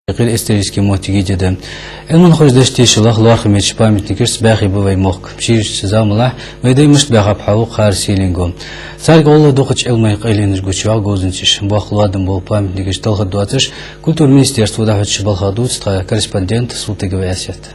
غير исторический мотигидеде. Элман хоздашти шилах луахмеч памятникер сбахи бывай мох. Пширш замлах вейдай мышт бахап хау хар силингом. Царь голла дохач элмай қайлиниш гучуа гозинчиш. Бахладым бол памятникер толха дуатыш. Культур министерства дахач балхадуцтха корреспондент Султыгова Асят.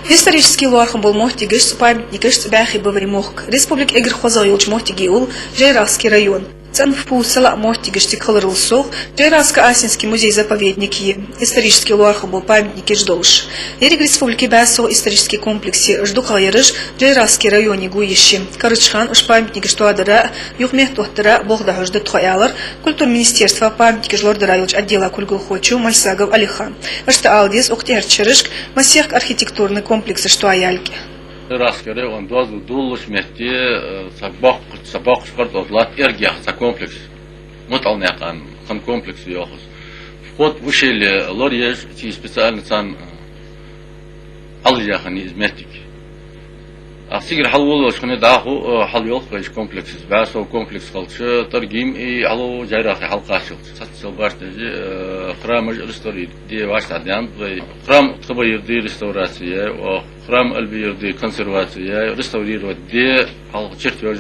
Исторический луархан был мохтигиш памятникер сбахи бывай мох. Республик Эгр Хозайолч мохтигиул Жайравский район. Цанфпу села Мохтигишти Колорылсох, Джайраско-Асинский музей-заповедник исторический луархан был памятник Ждолш. Ерик республики Басо исторический комплексе Ждукалярыш, Джайрасский районе Гуищи, Карычхан, памятник Жтуадара, Юхмех Тухтара, Богдахажды Тхоялар, культур министерства памятник Жлордара Юлч отдела Кульгулхочу, Мальсагов Алихан. Ашта Алдис, Ухтиарчарышк, Масех архитектурный комплекс Жтуаяльки. Раскорее он дозвол дулуш мехти собак шпарт отлат эргиах за комплекс. Моталнякан хан комплекс йохус. Вход в ущелье Лорьеж ти специально цан алжахан из мехтики. А сигр халвол шхне даху халйох веш комплекс. Басо комплекс халчы торгим и алу жайрахи халқашыл. Сатсыл башты храмы ресторид. Ди ваштадян храм тхабайырды реставрация. خرام البيردي كونسرفاتية ريستورير ودي حلقة شرطيوج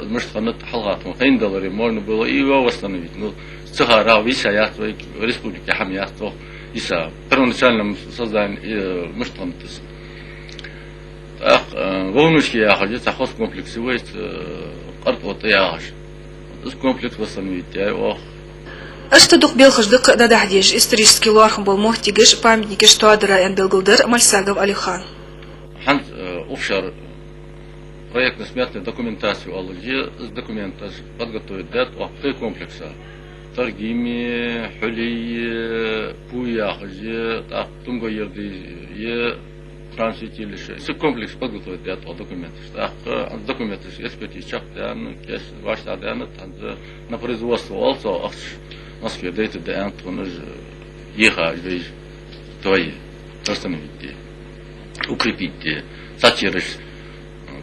مش خنت حلقات مخين دولاري مورن بلو إيوه وصلنا نو سخارا ويسايات ويك ريسبوليكا حميات تو يسا برونشالنا صدان مش خنتس وونوش يا حاجة تخص كومبلكس ويت قرط وطياش اس كومبلكس وصلنا ويتي وخ Аштадух белхаждык дадахдеж исторический луархан был мохтигиш памятники Штуадара и Белгылдыр Мальсагов Алихан. Хант офшор проектно-сметную документацию алжи с документаж подготовить дат опты комплекса. Торгими, хули, пуяхжи, так тунго ерди, транситилише. Все комплекс подготовить дат документы. Так документы экспертиз чаптян, кеш ваштадян, на производство also Москве дайте да он же ехать весь твои остановить укрепить сатирыш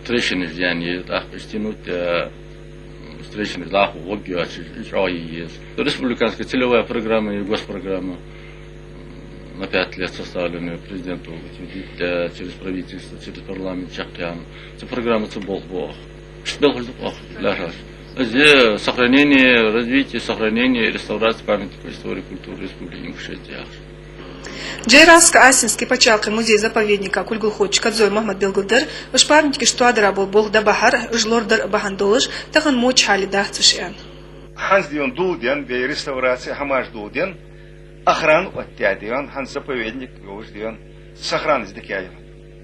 трещины ждяния так стянуть трещины лаху логиач есть республиканская целевая программа и госпрограмма на 5 лет составленная президентом через правительство через парламент чахтян эта программа это был бог что был бог ляжаш здесь сохранение развитие сохранение реставрация памятников истории культуры республики Ингушетия. Джайраско-Асинский почалкой музей-заповедника Кульгулхоч Кадзой Махмад Белгылдыр, уж памятники Штуадара был Бог Дабахар, Жлордар Бахандолыш, тахан моч хали дахцушиан. Ханс дион дулден, бей реставрация хамаш дулден, охран оттядион, ханс заповедник, гоуш дион, сохран издекяйон.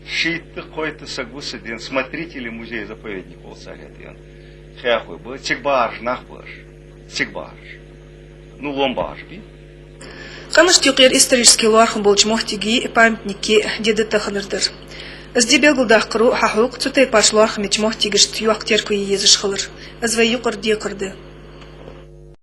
Шиитты койты сагусы дион, смотрители музея-заповедник волсаля дион. Хяхуй был, чекбарж, нахбарж, чекбарж. Ну, ломбарж би. Камыш тюкер исторический луархан болч мохтиги и памятники деды таханырдыр. Сди белгылдах кыру хахук цутай паш луархан меч мохтигиш тюак терку езиш хылыр. Азвай юкыр ди кырды.